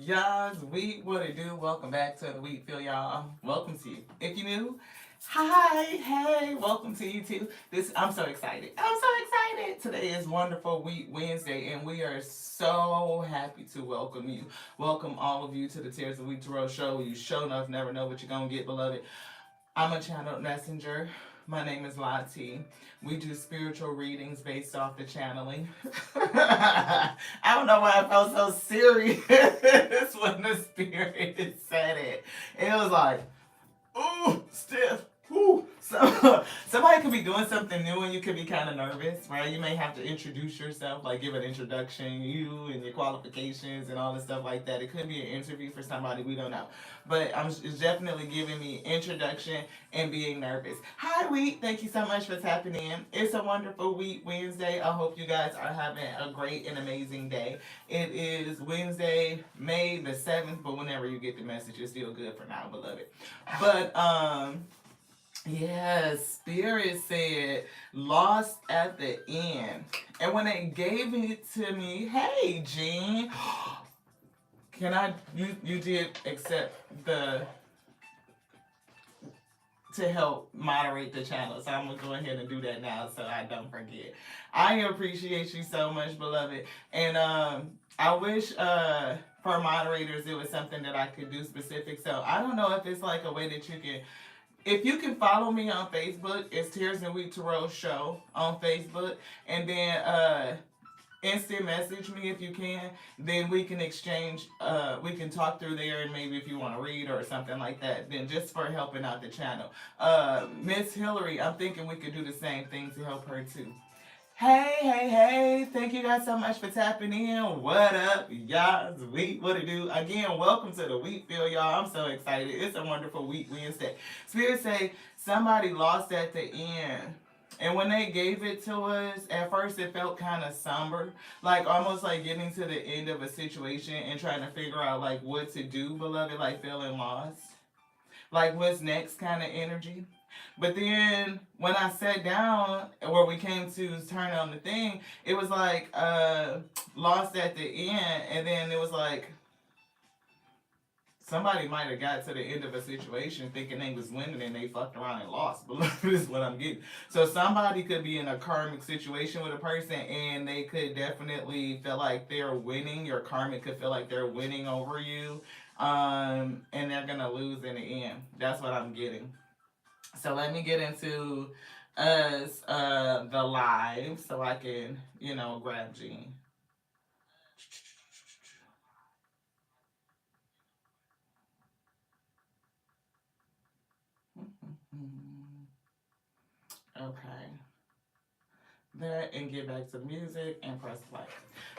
Y'all, what it do? Welcome back to the Wheat Field, y'all. Welcome to you. If you new, hi, hey, welcome to you too. I'm so excited. I'm so excited. Today is Wonderful Wheat Wednesday, and we are so happy to welcome you. Welcome all of you to the Tears of Wheat Tarot Show. You show enough, never know what you're gonna get, beloved. I'm a channeled messenger. My name is Lati. We do spiritual readings based off the channeling. I don't know why I felt so serious when the spirit said it. It was like, ooh, stiff. Ooh. So somebody could be doing something new and you could be kind of nervous, right? You may have to introduce yourself, like give an introduction, you and your qualifications and all this stuff like that. It could be an interview for somebody, we don't know. But it's definitely giving me introduction and being nervous. Hi, Wheat. Thank you so much for tapping in. It's a wonderful Wheat Wednesday. I hope you guys are having a great and amazing day. It is Wednesday, May the 7th, but whenever you get the message, it's still good for now, beloved. But yes, Spirit said lost at the end. And when they gave it to me, hey Jean, can I you did accept the to help moderate the channel. So I'm gonna go ahead and do that now so I don't forget. I appreciate you so much, beloved. And I wish for moderators it was something that I could do specific. So I don't know if it's like a way that you can, if you can follow me on Facebook, it's Tears and Wheat Tarot Show on Facebook. And then instant message me if you can, then we can exchange, we can talk through there, and maybe if you want to read or something like that, then just for helping out the channel. Miss Hillary, I'm thinking we could do the same thing to help her too. Hey, hey, hey, thank you guys so much for tapping in. What up, y'all? It's Wheat, what it do? Again, welcome to the Wheat Field, y'all. I'm so excited. It's a wonderful Wheat Wednesday. Spirit say somebody lost at the end. And when they gave it to us, at first it felt kind of somber, like almost like getting to the end of a situation and trying to figure out like what to do, beloved, like feeling lost, like what's next kind of energy. But then when I sat down where we came to turn on the thing, it was like lost at the end, and then it was like somebody might have got to the end of a situation thinking they was winning and they fucked around and lost. But this is what I'm getting. So somebody could be in a karmic situation with a person and they could definitely feel like they're winning. Your karmic could feel like they're winning over you. And they're gonna lose in the end. That's what I'm getting. So let me get into us the live so I can, grab Jean. Okay. That and get back to the music and press play.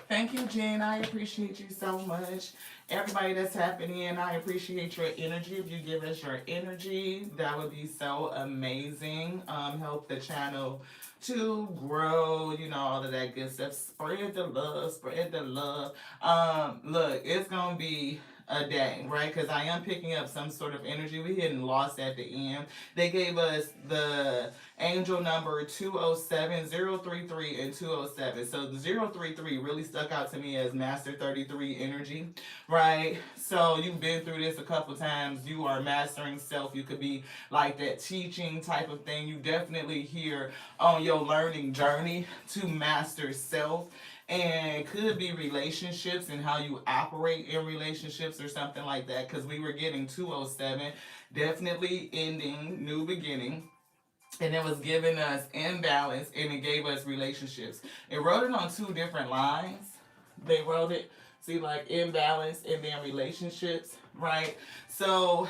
Thank you, Jen. I appreciate you so much. Everybody that's tapping in, I appreciate your energy. If you give us your energy, that would be so amazing. Help the channel to grow, all of that good stuff. Spread the love, spread the love. Look, it's gonna be a day, right? Because I am picking up some sort of energy. We hadn't lost at the end. They gave us the angel number 207, 033, and 207. So the 033 really stuck out to me as Master 33 energy, right? So you've been through this a couple times. You are mastering self. You could be like that teaching type of thing. You definitely here on your learning journey to master self. And could be relationships and how you operate in relationships or something like that, because we were getting 207, definitely ending, new beginning. And it was giving us imbalance and it gave us relationships. It wrote it on two different lines. They wrote it, see, like imbalance and then relationships, right? So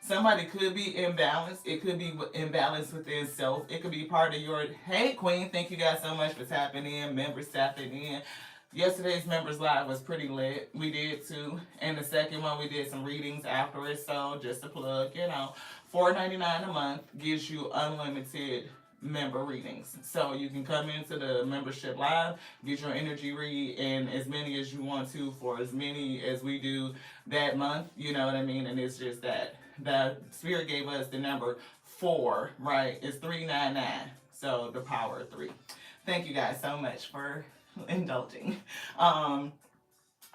somebody could be imbalanced. It could be imbalanced within self. It could be part of your, hey, Queen, thank you guys so much for tapping in, members tapping in. Yesterday's members live was pretty lit. We did too. And the second one, we did some readings afterwards. So just a plug, $4.99 a month gives you unlimited member readings. So you can come into the membership live, get your energy read, and as many as you want to for as many as we do that month. You know what I mean? And it's just that the spirit gave us the number 4, right? It's 399. So the power of 3. Thank you guys so much for indulging.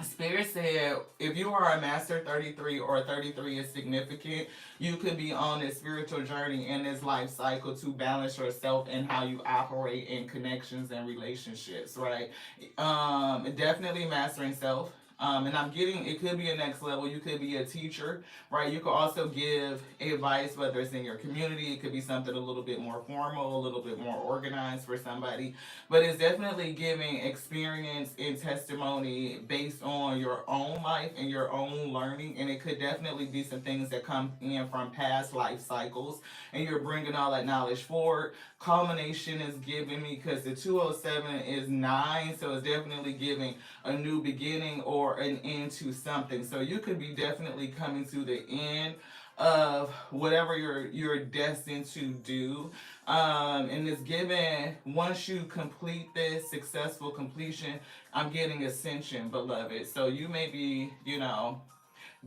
Spirit said, if you are a master 33 or 33 is significant, you could be on this spiritual journey in this life cycle to balance yourself and how you operate in connections and relationships, right? Definitely mastering self. And I'm getting, it could be a next level. You could be a teacher, right? You could also give advice, whether it's in your community. It could be something a little bit more formal, a little bit more organized for somebody. But it's definitely giving experience and testimony based on your own life and your own learning. And it could definitely be some things that come in from past life cycles. And you're bringing all that knowledge forward. Culmination is giving me, because the 207 is 9, so it's definitely giving a new beginning or an end to something. So you could be definitely coming to the end of whatever you're destined to do. And it's given, once you complete this successful completion, I'm getting ascension, beloved. So you may be,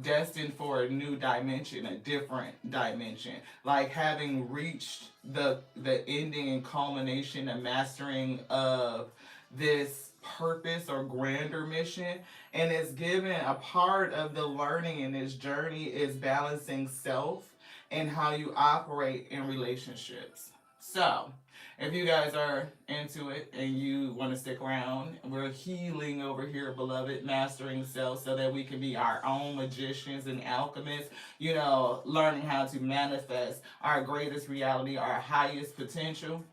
destined for a new dimension, a different dimension, like having reached the ending and culmination and mastering of this purpose or grander mission. And it's given, a part of the learning in this journey is balancing self and how you operate in relationships. So if you guys are into it and you want to stick around, we're healing over here, beloved, mastering self so that we can be our own magicians and alchemists, learning how to manifest our greatest reality, our highest potential.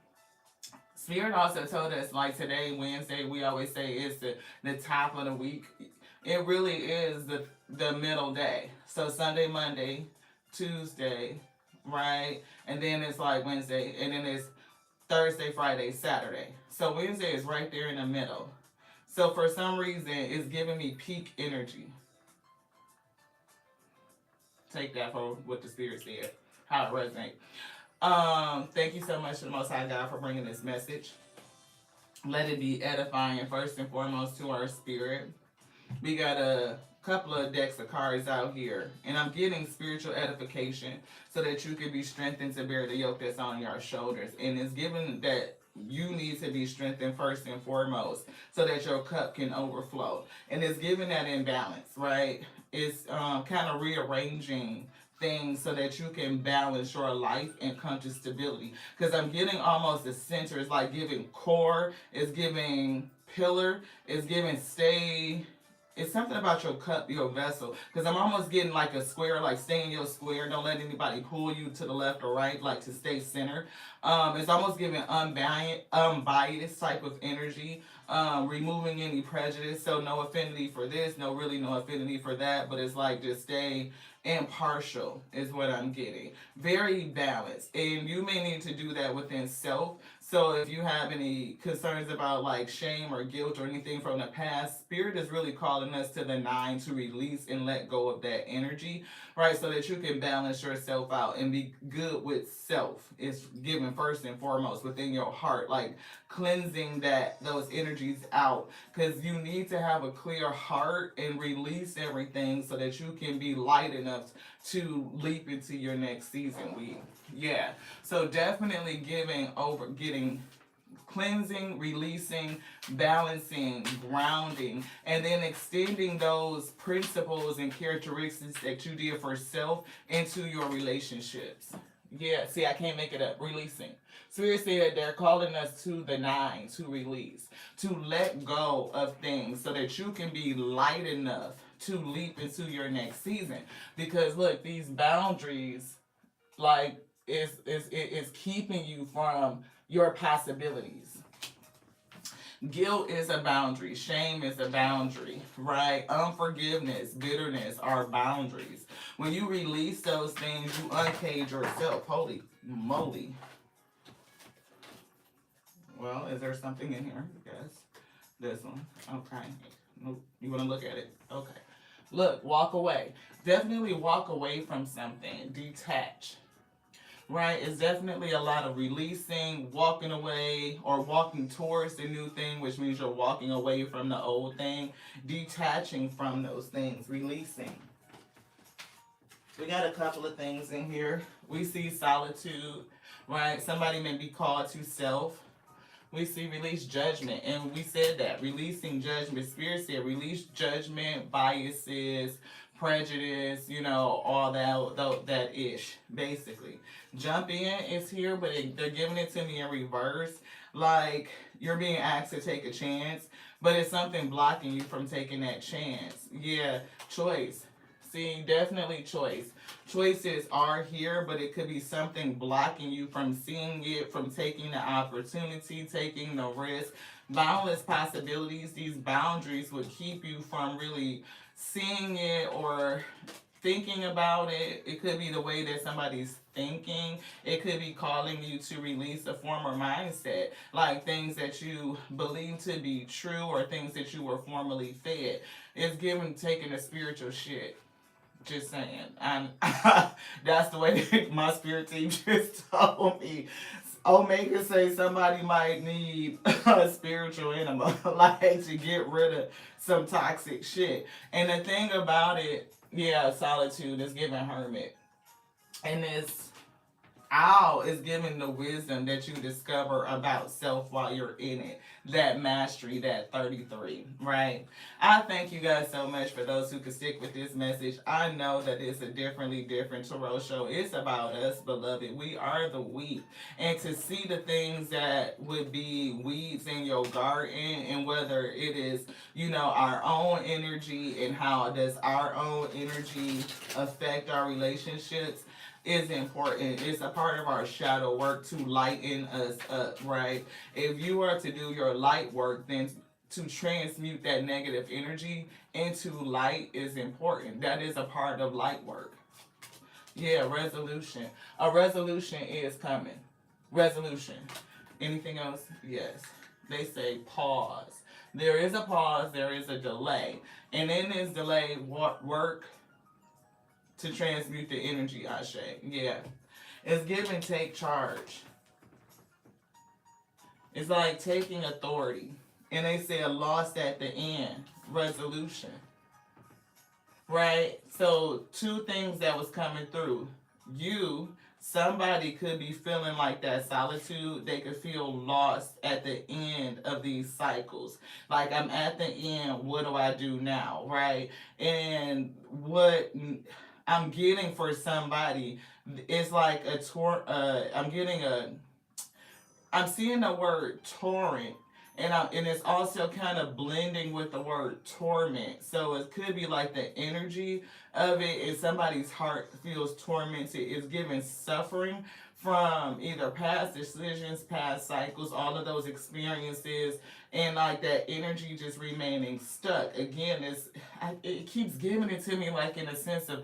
Spirit also told us, like today, Wednesday, we always say it's the top of the week. It really is the middle day. So Sunday, Monday, Tuesday, right? And then it's like Wednesday, and then it's Thursday, Friday, Saturday. So Wednesday is right there in the middle. So for some reason, it's giving me peak energy. Take that for what the Spirit said, how it resonates. Thank you so much to the Most High God for bringing this message. Let it be edifying first and foremost to our spirit. We got a couple of decks of cards out here, and I'm getting spiritual edification so that you can be strengthened to bear the yoke that's on your shoulders. And it's given that you need to be strengthened first and foremost so that your cup can overflow. And it's given that imbalance, right? It's kind of rearranging things so that you can balance your life and come to stability. Because I'm getting almost the center. It's like giving core, it's giving pillar, it's giving stay. It's something about your cup, your vessel. Because I'm almost getting like a square, like stay in your square. Don't let anybody pull you to the left or right, like to stay centered. It's almost giving unbiased type of energy. Removing any prejudice. So no affinity for this, no affinity for that. But it's like just stay impartial is what I'm getting. Very balanced. And you may need to do that within self. So if you have any concerns about like shame or guilt or anything from the past, Spirit is really calling us to the 9 to release and let go of that energy, right? So that you can balance yourself out and be good with self. It's given first and foremost within your heart, like cleansing those energies out, because you need to have a clear heart and release everything so that you can be light enough to leap into your next season. So definitely getting cleansing, releasing, balancing, grounding, and then extending those principles and characteristics that you did for self into your relationships. See, I can't make it up. Releasing. Spirit said they're calling us to the 9 to release, to let go of things so that you can be light enough to leap into your next season. Because look, these boundaries, like, is keeping you from your possibilities. Guilt is a boundary. Shame is a boundary, right? Unforgiveness, bitterness are boundaries. When you release those things, you uncage yourself. Holy moly. Well, is there something in here? Yes. This one. Okay. Nope. You want to look at it? Okay. Look, walk away. Definitely walk away from something. Detach. Right? It's definitely a lot of releasing, walking away, or walking towards the new thing, which means you're walking away from the old thing, detaching from those things, releasing. We got a couple of things in here. We see solitude, right? Somebody may be called to self. We see release judgment, and we said that releasing judgment. Spirit said release judgment, biases, prejudice, all that ish. Basically, jump in is here, but they're giving it to me in reverse. Like you're being asked to take a chance, but it's something blocking you from taking that chance. Yeah, choice. See, definitely choice. Choices are here, but it could be something blocking you from seeing it, from taking the opportunity, taking the risk. Boundless possibilities, these boundaries would keep you from really seeing it or thinking about it. It could be the way that somebody's thinking. It could be calling you to release a former mindset, like things that you believe to be true or things that you were formerly fed. It's giving taking a spiritual shit. Just saying. And that's the way that my spirit team just told me. Omega say somebody might need a spiritual enema, like to get rid of some toxic shit. And the thing about it, yeah, solitude is giving hermit. And it's Owl is giving the wisdom that you discover about self while you're in it. That mastery, that 33, right? I thank you guys so much for those who could stick with this message. I know that it's a different tarot show. It's about us, beloved. We are the wheat. And to see the things that would be weeds in your garden, and whether it is, our own energy and how does our own energy affect our relationships, is important. It's a part of our shadow work to lighten us up, right? If you are to do your light work, then to transmute that negative energy into light is important. That is a part of light work. Yeah, resolution. A resolution is coming. Resolution. Anything else? Yes. They say pause. There is a pause, there is a delay. And in this delay, work to transmute the energy, Ashe. Yeah. It's giving take charge. It's like taking authority. And they say a loss at the end. Resolution. Right? So, two things that was coming through. Somebody could be feeling like that solitude. They could feel lost at the end of these cycles. Like, I'm at the end. What do I do now? Right? And what I'm getting for somebody, it's like I'm seeing the word torrent, and it's also kind of blending with the word torment. So it could be like the energy of it, and somebody's heart feels tormented. It's giving suffering from either past decisions, past cycles, all of those experiences, and like that energy just remaining stuck. Again, it keeps giving it to me like in a sense of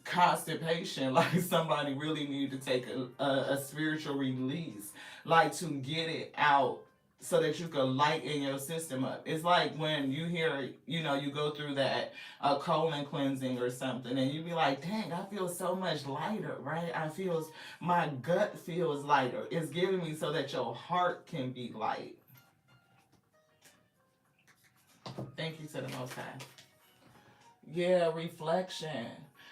constipation, like somebody really needed to take a spiritual release, like to get it out so that you can lighten your system up. It's like when you hear, you go through that colon cleansing or something, and you be like, dang, I feel so much lighter, right? My gut feels lighter. It's giving me so that your heart can be light. Thank you to the Most High. Yeah, reflection.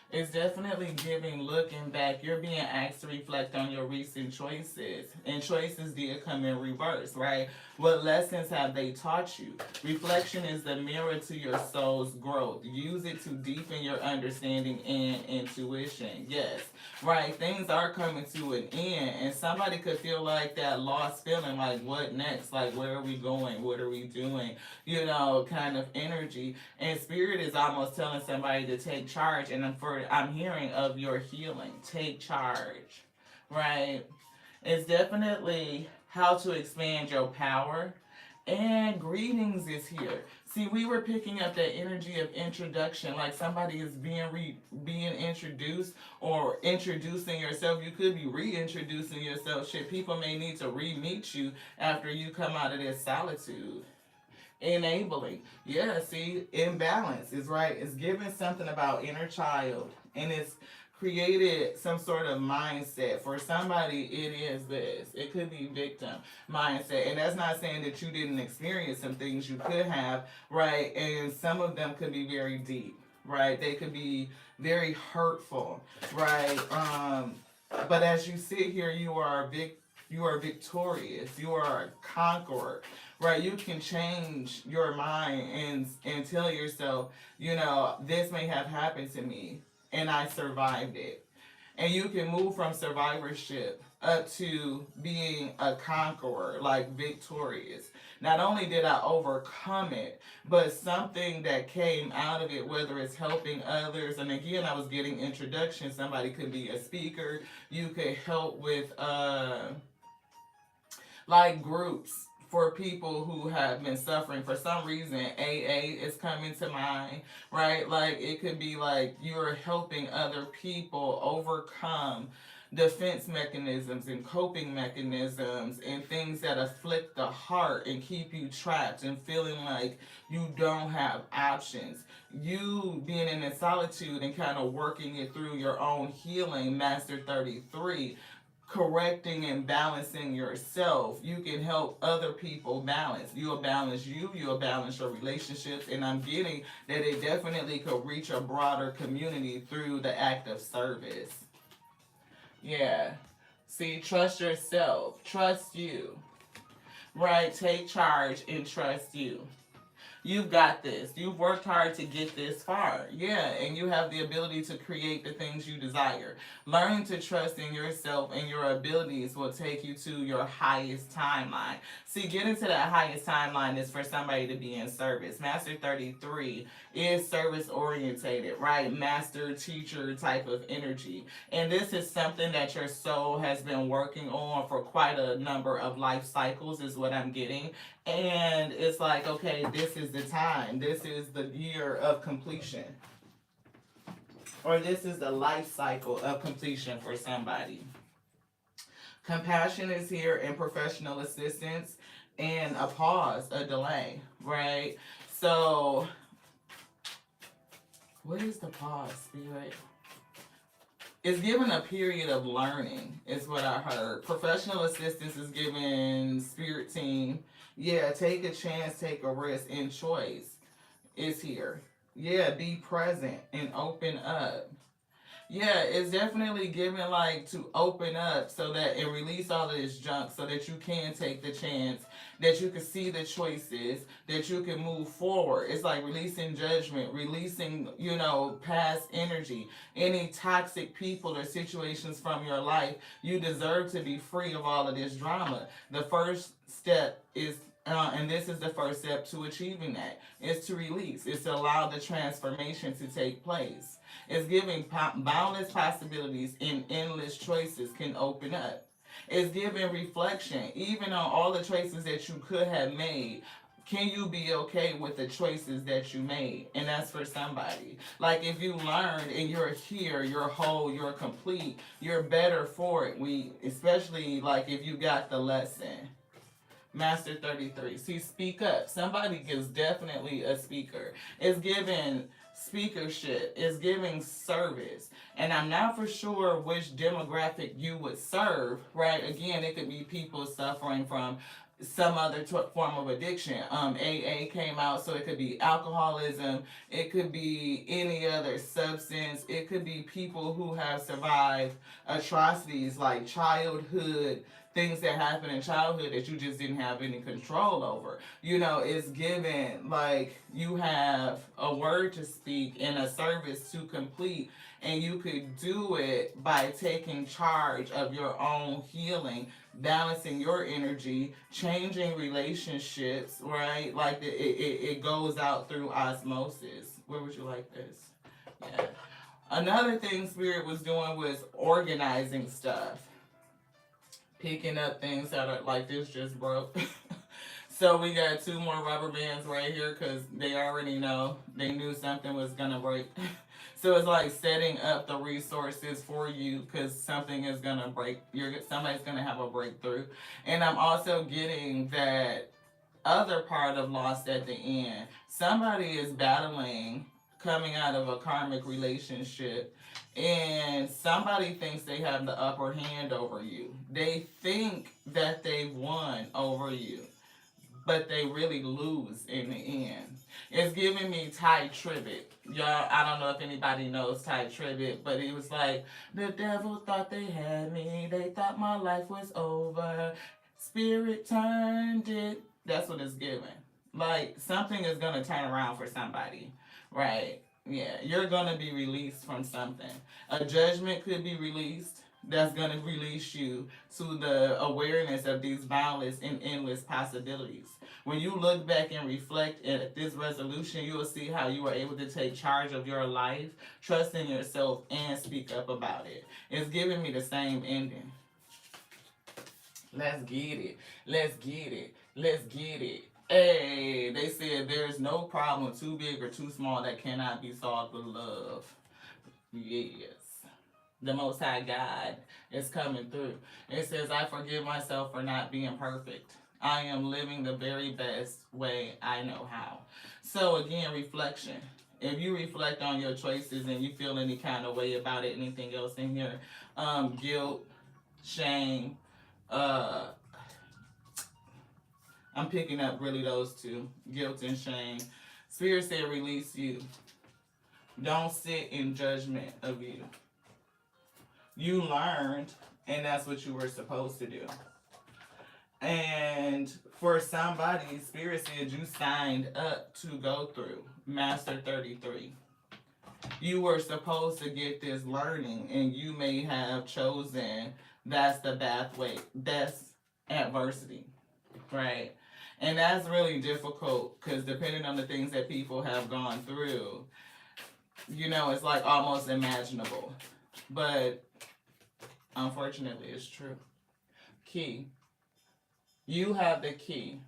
It's definitely looking back. You're being asked to reflect on your recent choices. And choices did come in reverse, right? What lessons have they taught you? Reflection is the mirror to your soul's growth. Use it to deepen your understanding and intuition. Yes, right? Things are coming to an end. And somebody could feel like that lost feeling, like what next? Like where are we going? What are we doing? Kind of energy. And spirit is almost telling somebody to take charge. And I'm hearing of your healing. Take charge, right? It's definitely how to expand your power. And greetings is here. See, we were picking up that energy of introduction, like somebody is being introduced or introducing yourself. You could be reintroducing yourself. Shit, people may need to re-meet you after you come out of this solitude. Enabling. Yeah, see, imbalance is right. It's giving something about inner child, and it's created some sort of mindset. For somebody, it is this. It could be victim mindset. And that's not saying that you didn't experience some things you could have, right? And some of them could be very deep, right? They could be very hurtful, right? But as you sit here, you are a victim. You are victorious. You are a conqueror, right? You can change your mind and tell yourself, this may have happened to me and I survived it. And you can move from survivorship up to being a conqueror, like victorious. Not only did I overcome it, but something that came out of it, whether it's helping others, and again, I was getting introduction. Somebody could be a speaker. You could help with like groups for people who have been suffering for some reason. AA is coming to mind, right? Like it could be like you're helping other people overcome defense mechanisms and coping mechanisms and things that afflict the heart and keep you trapped and feeling like you don't have options. You being in solitude and kind of working it through your own healing, Master 33, correcting and balancing yourself. You can help other people balance. You'll balance you'll balance your relationships, and I'm getting that it definitely could reach a broader community through the act of service. Yeah. See, trust yourself. Trust you. Right? Take charge and trust you. You've got this. You've worked hard to get this far. Yeah, and you have the ability to create the things you desire. Learning to trust in yourself and your abilities will take you to your highest timeline. See, getting to that highest timeline is for somebody to be in service. Master 33 is service orientated, right? Master teacher type of energy. And this is something that your soul has been working on for quite a number of life cycles, is what I'm getting. And it's like, okay, this is the time. This is the year of completion. Or this is the life cycle of completion for somebody. Compassion is here, and professional assistance, and a pause, a delay, right? So, what is the pause, Spirit? It's given a period of learning, is what I heard. Professional assistance is given Spirit team. Yeah, take a chance, take a risk, and choice is here. Yeah, be present and open up. Yeah, it's definitely given like to open up so that and release all of this junk so that you can take the chance, that you can see the choices, that you can move forward. It's like releasing judgment, releasing, past energy, any toxic people or situations from your life. You deserve to be free of all of this drama. The first step is and this is the first step to achieving that, is to release. It's to allow the transformation to take place. It's giving boundless possibilities and endless choices can open up. It's giving reflection, even on all the choices that you could have made. Can you be okay with the choices that you made? And that's for somebody. Like if you learned and you're here, you're whole, you're complete, you're better for it. Especially like if you got the lesson. Master 33. See, speak up. Somebody is definitely a speaker. It's giving speakership. It's giving service. And I'm not for sure which demographic you would serve, right? Again, it could be people suffering from some other form of addiction. AA came out, so it could be alcoholism. It could be any other substance. It could be people who have survived atrocities like childhood, things that happen in childhood that you just didn't have any control over. It's given like you have a word to speak and a service to complete, and you could do it by taking charge of your own healing, balancing your energy, changing relationships, right? Like it goes out through osmosis. Where would you like this? Yeah. Another thing Spirit was doing was organizing stuff. Picking up things that are like this just broke. So we got 2 more rubber bands right here because they already know. They knew something was going to break. So it's like setting up the resources for you because something is going to break. Somebody's going to have a breakthrough. And I'm also getting that other part of lost at the end. Somebody is battling coming out of a karmic relationship, and somebody thinks they have the upper hand over you. They think that they've won over you, but they really lose in the end. It's giving me Ty Tribbett. Y'all, I don't know if anybody knows Ty Tribbett, but he was like, the devil thought they had me. They thought my life was over. Spirit turned it. That's what it's giving. Like, something is going to turn around for somebody, right? Yeah, you're going to be released from something. A judgment could be released that's going to release you to the awareness of these boundless and endless possibilities. When you look back and reflect at this resolution, you will see how you were able to take charge of your life, trust in yourself, and speak up about it. It's giving me the same ending. Let's get it. Let's get it. Let's get it. Hey, they said there's no problem too big or too small that cannot be solved with love. Yes. The Most High God is coming through. It says, I forgive myself for not being perfect. I am living the very best way I know how. So again, reflection. If you reflect on your choices and you feel any kind of way about it, anything else in here, guilt, shame, I'm picking up really those two, guilt and shame. Spirit said release you. Don't sit in judgment of you. You learned, and that's what you were supposed to do. And for somebody, Spirit said you signed up to go through Master 33. You were supposed to get this learning, and you may have chosen that's the pathway. That's adversity, right? And that's really difficult because depending on the things that people have gone through, you know, it's like almost imaginable. But unfortunately, it's true. Key. You have the key.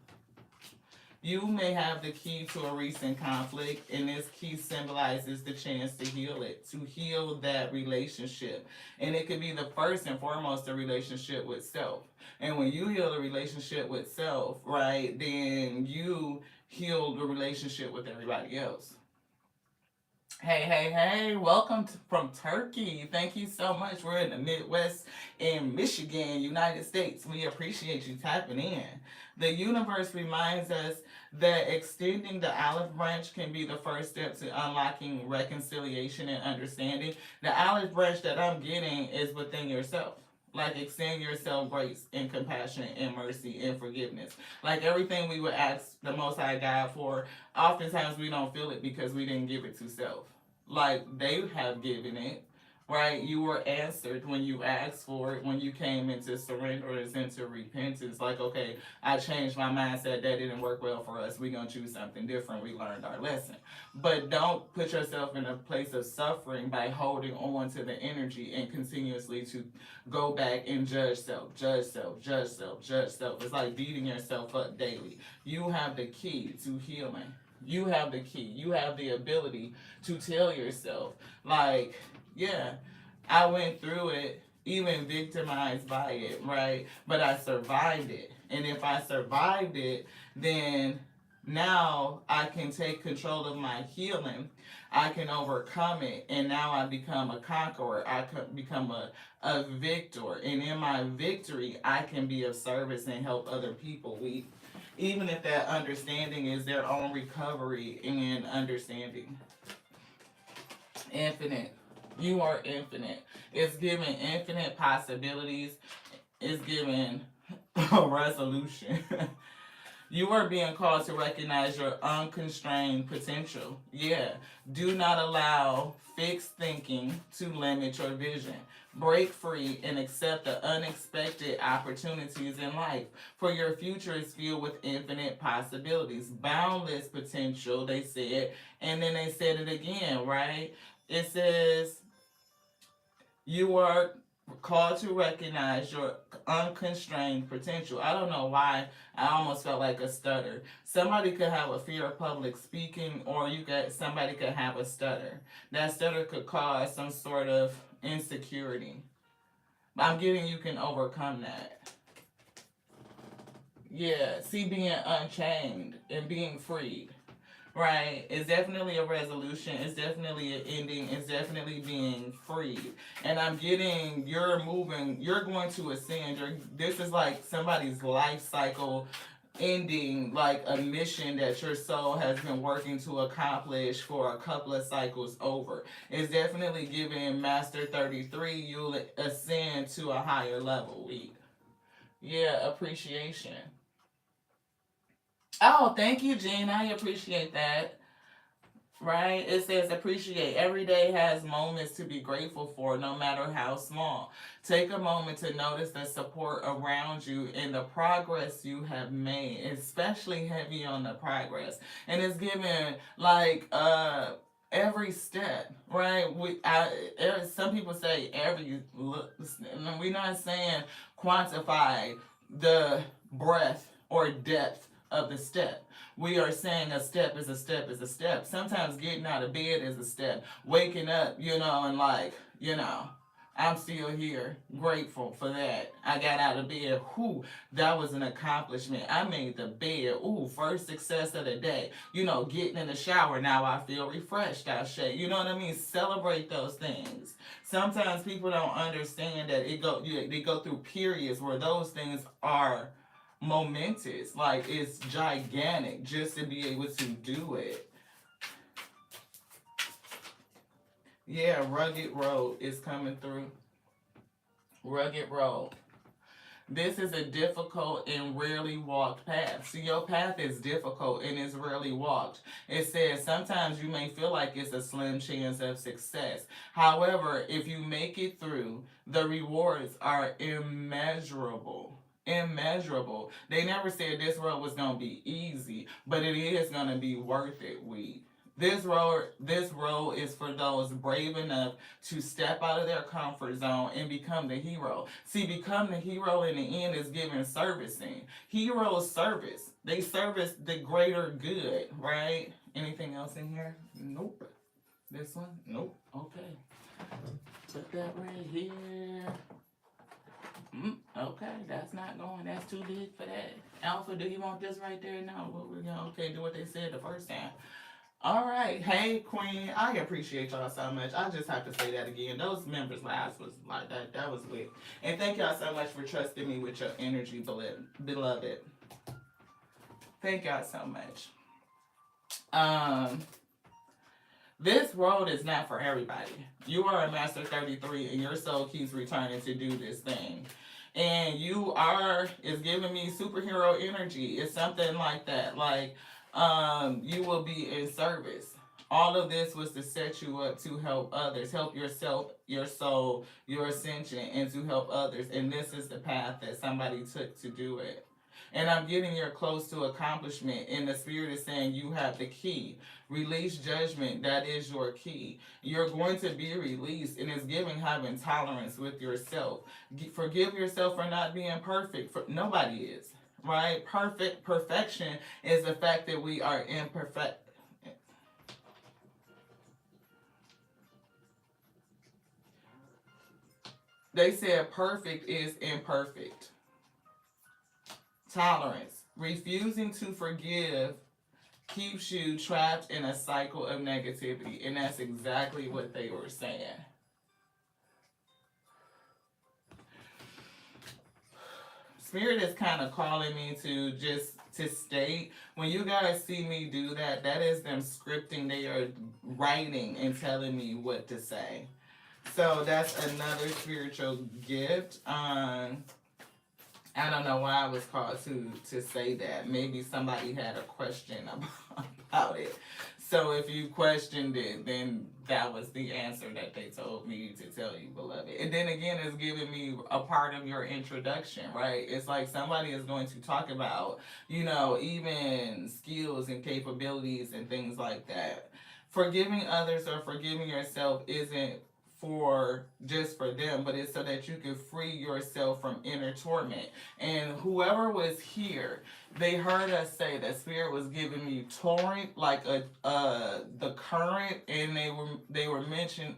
You may have the key to a recent conflict, and this key symbolizes the chance to heal it, to heal that relationship. And it could be the first and foremost a relationship with self. And when you heal the relationship with self, right, then you heal the relationship with everybody else. Hey, hey, hey, welcome from Turkey. Thank you so much. We're in the Midwest in Michigan, United States. We appreciate you tapping in. The universe reminds us that extending the olive branch can be the first step to unlocking reconciliation and understanding. The olive branch that I'm getting is within yourself. Like, extend yourself grace and compassion and mercy and forgiveness. Like, everything we would ask the Most High God for, oftentimes we don't feel it because we didn't give it to self. Like, they have given it, right? You were answered when you asked for it, when you came into surrender, into repentance. Like, okay, I changed my mindset. That didn't work well for us. We're going to choose something different. We learned our lesson. But don't put yourself in a place of suffering by holding on to the energy and continuously to go back and judge self, judge self, judge self, judge self. It's like beating yourself up daily. You have the key to healing. You have the key. You have the ability to tell yourself, like, yeah, I went through it, even victimized by it, right? But I survived it. And if I survived it, then now I can take control of my healing. I can overcome it. And now I become a conqueror. I can become a victor. And in my victory, I can be of service and help other people. Even if that understanding is their own recovery and understanding. Infinite. You are infinite. It's giving infinite possibilities. It's giving a resolution. You are being called to recognize your unconstrained potential. Yeah. Do not allow fixed thinking to limit your vision. Break free and accept the unexpected opportunities in life. For your future is filled with infinite possibilities. Boundless potential, they said. And then they said it again, right? It says, you are called to recognize your unconstrained potential. I don't know why I almost felt like a stutter. Somebody could have a fear of public speaking, or somebody could have a stutter. That stutter could cause some sort of insecurity. I'm getting you can overcome that. Yeah, see, being unchained and being freed. Right, it's definitely a resolution, it's definitely an ending, it's definitely being freed. And I'm getting, you're moving, you're going to ascend. This is like somebody's life cycle ending like a mission that your soul has been working to accomplish for a couple of cycles over. It's definitely giving Master 33, you'll ascend to a higher level. Yeah, appreciation. Oh, thank you, Jean. I appreciate that. Right? It says appreciate. Every day has moments to be grateful for, no matter how small. Take a moment to notice the support around you and the progress you have made, especially heavy on the progress. And it's given like every step, right? Some people say every look. We're not saying quantify the breadth or depth of the step. We are saying a step is a step is a step. Sometimes getting out of bed is a step. Waking up, and like, I'm still here. Grateful for that. I got out of bed. Whew, that was an accomplishment. I made the bed. Ooh, first success of the day. Getting in the shower. Now I feel refreshed. I shake. You know what I mean? Celebrate those things. Sometimes people don't understand that they go through periods where those things are momentous. Like, it's gigantic just to be able to do it. Yeah, rugged road is coming through. Rugged road. This is a difficult and rarely walked path. See, your path is difficult and is rarely walked. It says sometimes you may feel like it's a slim chance of success. However, if you make it through, the rewards are immeasurable. Immeasurable. They never said this road was going to be easy, but it is going to be worth it, This road is for those brave enough to step out of their comfort zone and become the hero. See, become the hero in the end is giving servicing. Heroes service. They service the greater good, right? Anything else in here? Nope. This one? Nope. Okay. Put that right here. Okay, that's not going. That's too big for that. Alpha, do you want this right there? No. We're going to, do what they said the first time. All right. Hey, Queen. I appreciate y'all so much. I just have to say that again. Those members' lives was like that. That was lit. And thank y'all so much for trusting me with your energy, beloved. Thank y'all so much. This road is not for everybody. You are a Master 33 and your soul keeps returning to do this thing. And it's giving me superhero energy. It's something like that. Like, you will be in service. All of this was to set you up to help others, help yourself, your soul, your ascension, and to help others. And this is the path that somebody took to do it. And I'm getting you're close to accomplishment. And the spirit is saying you have the key. Release judgment. That is your key. You're going to be released. And it's giving having tolerance with yourself. Forgive yourself for not being perfect. Nobody is. Right? Perfection is the fact that we are imperfect. They said perfect is imperfect. Tolerance. Refusing to forgive keeps you trapped in a cycle of negativity. And that's exactly what they were saying. Spirit is kind of calling me to state, when you guys see me do that, that is them scripting. They are writing and telling me what to say. So that's another spiritual gift. I don't know why I was called to say that. Maybe somebody had a question about it. So if you questioned it, then that was the answer that they told me to tell you, beloved. And then again, it's giving me a part of your introduction, right? It's like somebody is going to talk about, even skills and capabilities and things like that. Forgiving others or forgiving yourself isn't just for them, but it's so that you can free yourself from inner torment. And whoever was here, they heard us say that spirit was giving me torrent, like the current, and they were mentioned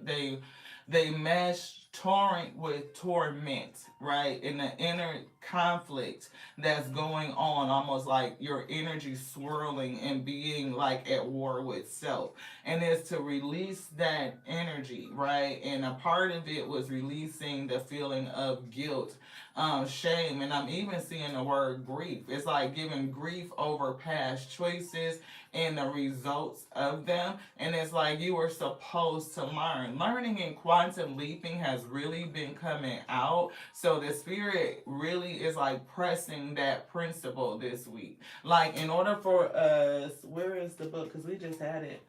they meshed torrent with torment, right? In the inner conflict that's going on, almost like your energy swirling and being like at war with self. And it's to release that energy, right? And a part of it was releasing the feeling of guilt, shame, and I'm even seeing the word grief. It's like giving grief over past choices and the results of them. And it's like you were supposed to learn. Learning in quantum leaping has really been coming out. So the spirit really is like pressing that principle this week. Like, in order for us, where is the book? Because we just had it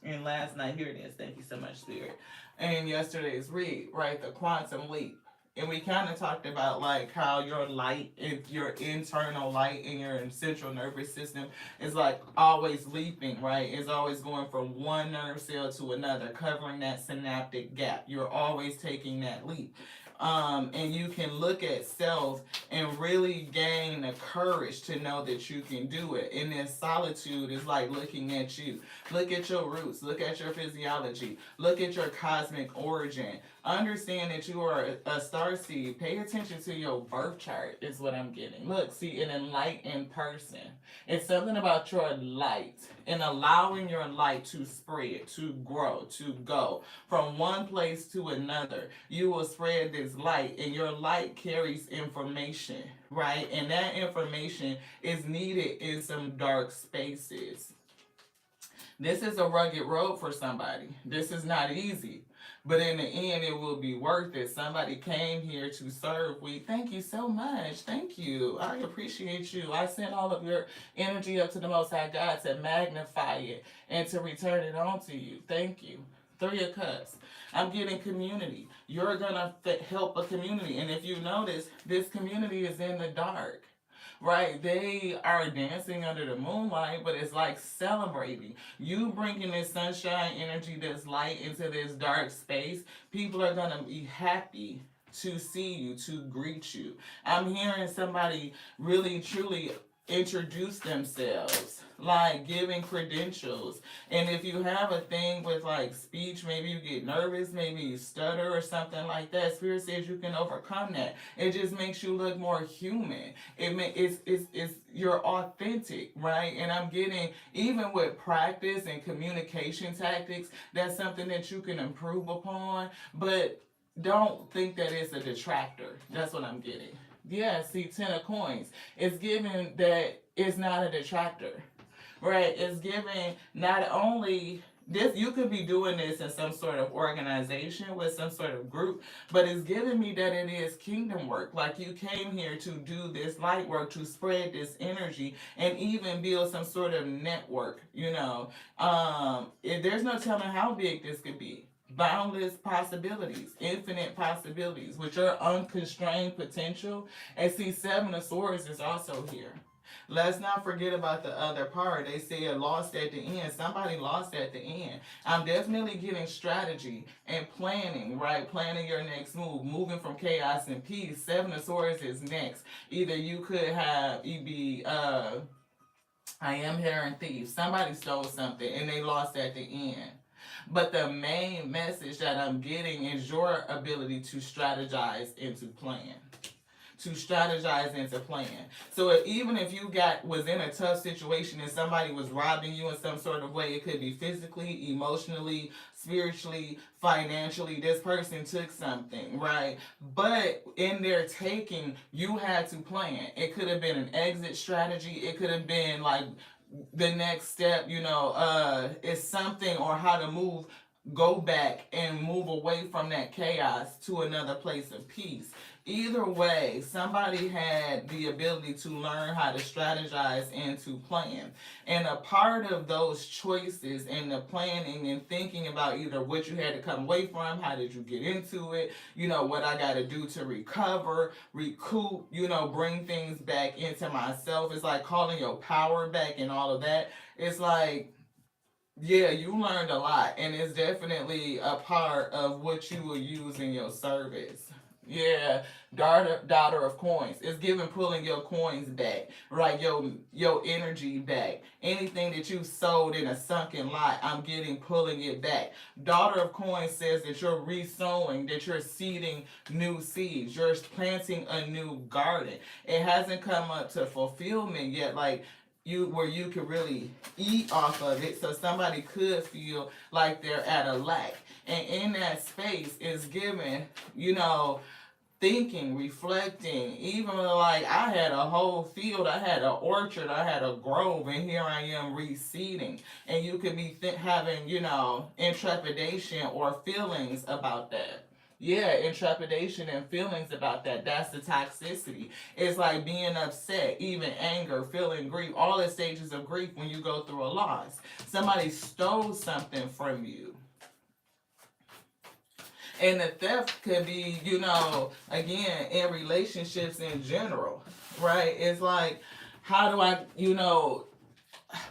in last night. Here it is. Thank you so much, spirit. And yesterday's read, right? The quantum leap. And we kind of talked about like how your light, your internal light in your central nervous system is like always leaping, right? It's always going from one nerve cell to another, covering that synaptic gap. You're always taking that leap. And you can look at self and really gain the courage to know that you can do it. And then solitude is like looking at you. Look at your roots. Look at your physiology. Look at your cosmic origin. Understand that you are a star seed. Pay attention to your birth chart is what I'm getting. Look, see, an enlightened person. It's something about your light and allowing your light to spread, to grow, to go from one place to another. You will spread this light, and your light carries information, right? And that information is needed in some dark spaces. This is a rugged road for somebody. This is not easy. But in the end, it will be worth it. Somebody came here to serve. We thank you so much. Thank you. I appreciate you. I send all of your energy up to the Most High God to magnify it and to return it on to you. Thank you. 3 of Cups. I'm getting community. You're going to help a community. And if you notice, this community is in the dark. Right, they are dancing under the moonlight, but it's like celebrating. You bringing this sunshine energy, this light into this dark space, people are going to be happy to see you, to greet you. I'm hearing somebody really, truly introduce themselves, like giving credentials. And if you have a thing with like speech, maybe you get nervous, maybe you stutter or something like that, spirit says you can overcome that. It just makes you look more human. It's you're authentic, right? And I'm getting, even with practice and communication tactics, that's something that you can improve upon, but don't think that it's a detractor. That's what I'm getting. Yeah, see, 10 of coins. It's giving that it's not a detractor, right? It's giving not only this, you could be doing this in some sort of organization with some sort of group, but it's giving me that it is kingdom work. Like you came here to do this light work, to spread this energy, and even build some sort of network, you know. There's no telling how big this could be. Boundless possibilities, infinite possibilities, with your unconstrained potential. And see, 7 of Swords is also here. Let's not forget about the other part. They said lost at the end. Somebody lost at the end. I'm definitely getting strategy and planning, right? Planning your next move, moving from chaos and peace. 7 of Swords is next. Either you could have, I am hearing thieves. Somebody stole something and they lost at the end. But the main message that I'm getting is your ability to strategize and to plan. To strategize and to plan. So even if you was in a tough situation and somebody was robbing you in some sort of way, it could be physically, emotionally, spiritually, financially, this person took something, right? But in their taking, you had to plan. It could have been an exit strategy. It could have been like the next step, you know, is something, or how to go back and move away from that chaos to another place of peace. Either way, somebody had the ability to learn how to strategize and to plan. And a part of those choices and the planning and thinking about either what you had to come away from, how did you get into it, you know, what I got to do to recover, recoup, you know, bring things back into myself. It's like calling your power back and all of that. It's like, yeah, you learned a lot, and it's definitely a part of what you will use in your service. Yeah, daughter of coins. It's giving pulling your coins back, right? Your energy back. Anything that you sold in a sunken lot, I'm getting pulling it back. Daughter of coins says that you're resowing, that you're seeding new seeds. You're planting a new garden. It hasn't come up to fulfillment yet, like where you could really eat off of it, so somebody could feel like they're at a lack. And in that space is given, you know, thinking, reflecting, even like I had a whole field, I had an orchard, I had a grove, and here I am reseeding. And you could be having, intrepidation or feelings about that. Yeah, intrepidation and feelings about that. That's the toxicity. It's like being upset, even anger, feeling grief, all the stages of grief when you go through a loss. Somebody stole something from you. And the theft could be, again, in relationships in general, right? It's like, how do I,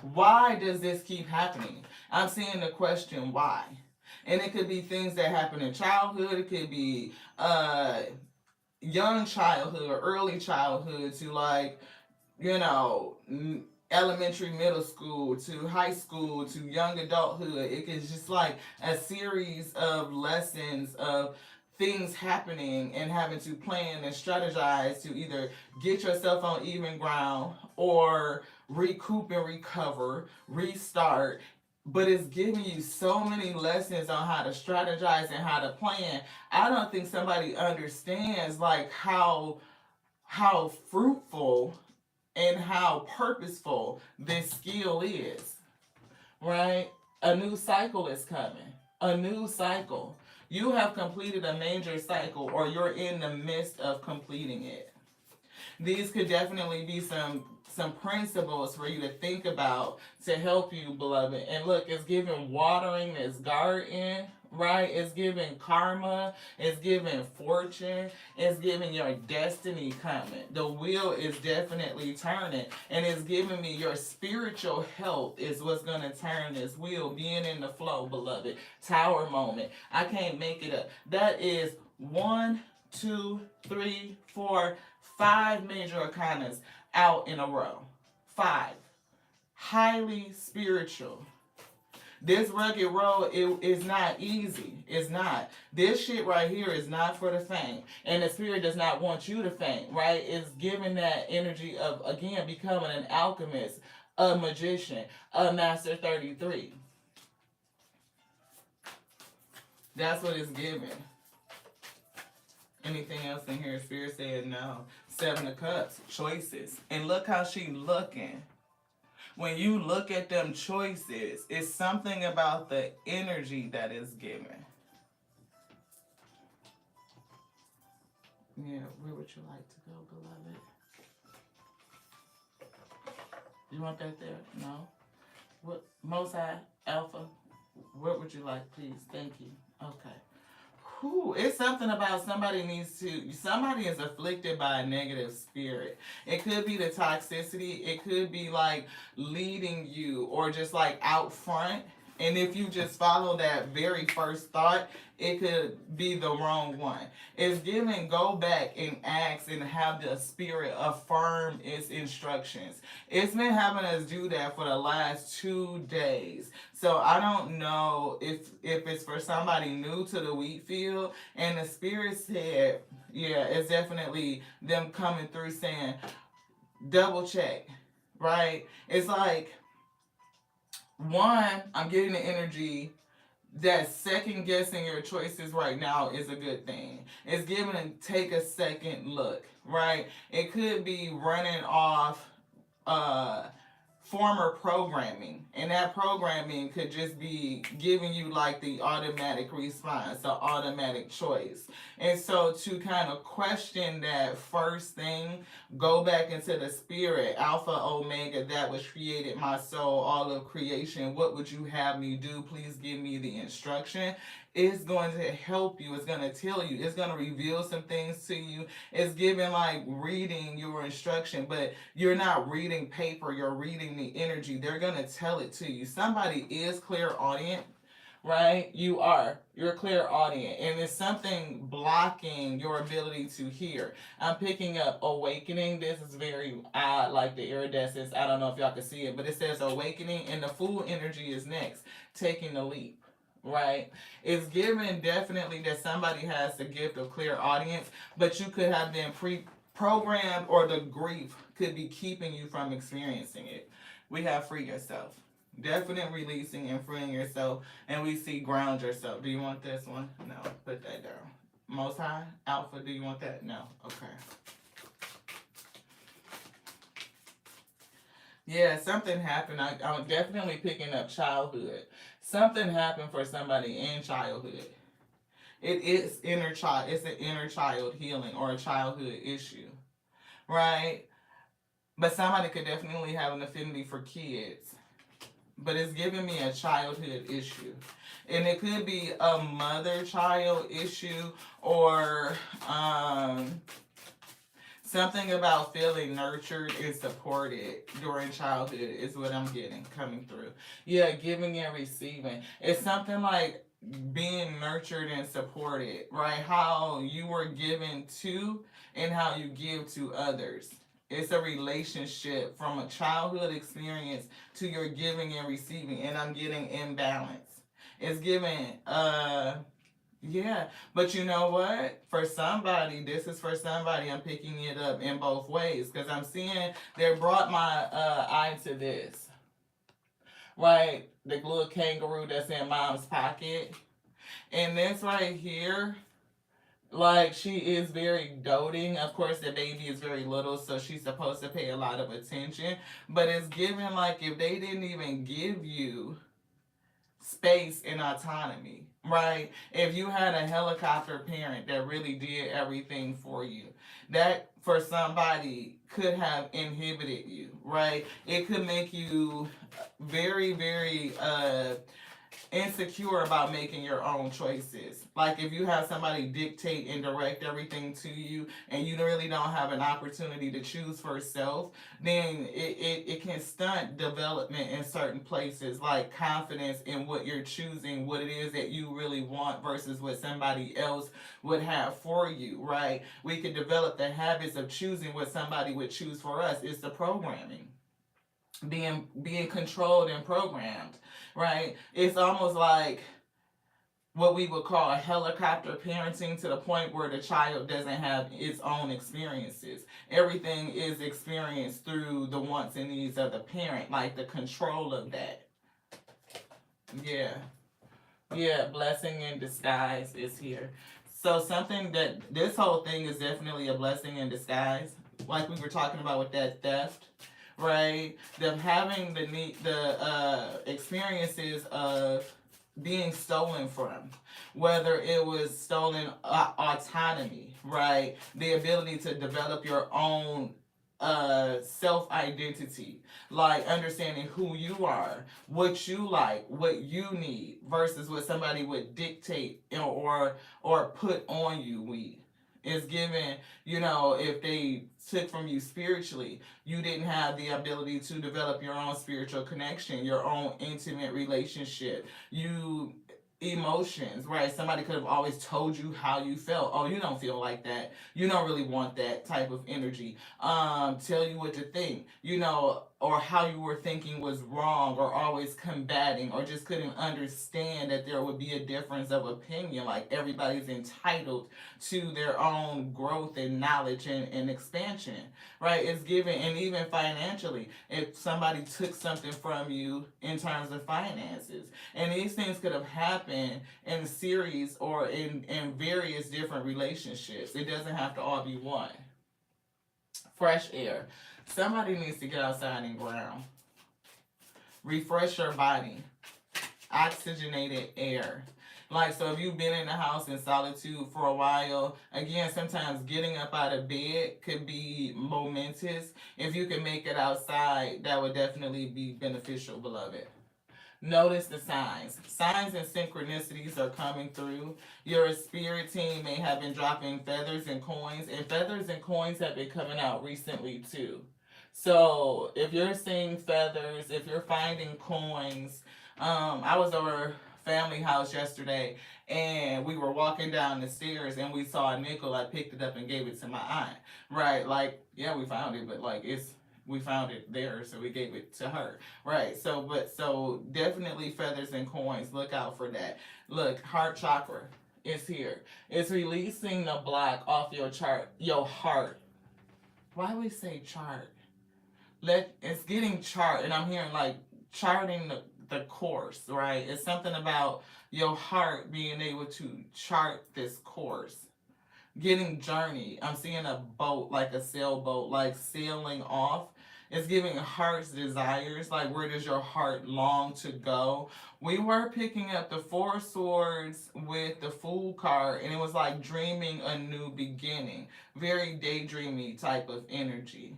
why does this keep happening? I'm seeing the question why. And it could be things that happen in childhood. It could be young childhood or early childhood to like, you know, elementary, middle school to high school to young adulthood. It is just like a series of lessons of things happening and having to plan and strategize to either get yourself on even ground or recoup and recover, restart. But it's giving you so many lessons on how to strategize and how to plan. I don't think somebody understands like how fruitful and how purposeful this skill is, right? A new cycle is coming. A new cycle. You have completed a major cycle or you're in the midst of completing it. These could definitely be some principles for you to think about to help you, beloved. And look, it's giving watering this garden, right? It's giving karma. It's giving fortune. It's giving your destiny coming. The wheel is definitely turning. And it's giving me your spiritual health is what's going to turn this wheel. Being in the flow, beloved. Tower moment. I can't make it up. That is 1, 2, 3, 4, 5 major arcanas out in a row. 5. Highly spiritual. This rugged road is not easy. It's not. This shit right here is not for the faint. And the spirit does not want you to faint, right? It's giving that energy of, again, becoming an alchemist, a magician, a master 33. That's what it's giving. Anything else in here? Spirit said no. 7 of Cups, choices. And look how she looking. When you look at them choices, it's something about the energy that is given. Yeah, where would you like to go, beloved? You want that there? No? What? Most High, Alpha, what would you like, please? Thank you. Okay. Whew, it's something about somebody is afflicted by a negative spirit. It could be the toxicity. It could be like leading you or just like out front. And if you just follow that very first thought, it could be the wrong one. It's giving go back and ask and have the spirit affirm its instructions. It's been having us do that for the last 2 days. So I don't know if it's for somebody new to the wheat field. And the spirit said, yeah, it's definitely them coming through saying, double check, right? It's like, one, I'm getting the energy that second guessing your choices right now is a good thing. It's giving and take a second look, right? It could be running off former programming, and that programming could just be giving you like the automatic response, the automatic choice. And so to kind of question that first thing, go back into the spirit, Alpha, Omega, that was created my soul, all of creation. What would you have me do? Please give me the instruction. It's going to help you. It's going to tell you. It's going to reveal some things to you. It's giving like reading your instruction, but you're not reading paper. You're reading the energy. They're going to tell it to you. Somebody is clairaudient, right? You are. You're clairaudient. And it's something blocking your ability to hear. I'm picking up awakening. This is very odd, like the iridescence. I don't know if y'all can see it, but it says awakening, and the Fool energy is next, taking the leap. Right? It's given definitely that somebody has the gift of clairaudience, but you could have been pre-programmed or the grief could be keeping you from experiencing it. We have free yourself. Definite releasing and freeing yourself. And we see ground yourself. Do you want this one? No, put that down. Most High? Alpha, do you want that? No. Okay. Yeah, something happened. I'm definitely picking up childhood. Something happened for somebody in childhood. It is inner child. It's an inner child healing or a childhood issue, right? But somebody could definitely have an affinity for kids. But it's giving me a childhood issue. And it could be a mother-child issue or something about feeling nurtured and supported during childhood is what I'm getting coming through. Yeah, giving and receiving. It's something like being nurtured and supported, right? How you were given to and how you give to others. It's a relationship from a childhood experience to your giving and receiving, and I'm getting imbalance. It's giving yeah, but you know what? For somebody, this is for somebody. I'm picking it up in both ways because I'm seeing they brought my eye to this, right? The little kangaroo that's in mom's pocket, and this right here, like she is very doting. Of course, the baby is very little, so she's supposed to pay a lot of attention. But it's given like if they didn't even give you space and autonomy, right? If you had a helicopter parent that really did everything for you, that for somebody could have inhibited you, right? It could make you very, very insecure about making your own choices. Like if you have somebody dictate and direct everything to you and you really don't have an opportunity to choose for yourself, then it can stunt development in certain places, like confidence in what you're choosing, what it is that you really want versus what somebody else would have for you, right? We could develop the habits of choosing what somebody would choose for us. It's the programming, being controlled and programmed, right? It's almost like what we would call a helicopter parenting to the point where the child doesn't have its own experiences. Everything is experienced through the wants and needs of the parent, like the control of that. Yeah. Yeah, blessing in disguise is here. So something that this whole thing is definitely a blessing in disguise, like we were talking about with that theft, right? Them having the experiences of being stolen from, whether it was stolen autonomy, right? The ability to develop your own self identity, like understanding who you are, what you like, what you need, versus what somebody would dictate or put on you. We is given, you know, if they took from you spiritually, you didn't have the ability to develop your own spiritual connection, your own intimate relationship. You emotions, right? Somebody could have always told you how you felt. Oh, you don't feel like that. You don't really want that type of energy. Tell you what to think, you know, or how you were thinking was wrong, or always combating, or just couldn't understand that there would be a difference of opinion. Like everybody's entitled to their own growth and knowledge and expansion, right? It's given, and even financially, if somebody took something from you in terms of finances, and these things could have happened in series or in various different relationships. It doesn't have to all be one. Fresh air. Somebody needs to get outside and ground. Refresh your body. Oxygenated air. Like, so if you've been in the house in solitude for a while, again, sometimes getting up out of bed could be momentous. If you can make it outside, that would definitely be beneficial, beloved. Notice the signs. Signs and synchronicities are coming through. Your spirit team may have been dropping feathers and feathers and coins have been coming out recently too. So if you're seeing feathers, if you're finding coins, I was over family house yesterday and we were walking down the stairs and we saw a nickel. I picked it up and gave it to my aunt. Right? Like, yeah, we found it, but like we found it there, so we gave it to her. Right. So definitely feathers and coins. Look out for that. Look, heart chakra is here. It's releasing the block off your chart, your heart. Why we say chart? It's getting chart, and I'm hearing like charting the course, right? It's something about your heart being able to chart this course. getting journey. I'm seeing a boat, like a sailboat, like sailing off. It's giving heart's desires, like where does your heart long to go? We were picking up the Four Swords with the Fool card, and it was like dreaming a new beginning. Very daydreamy type of energy.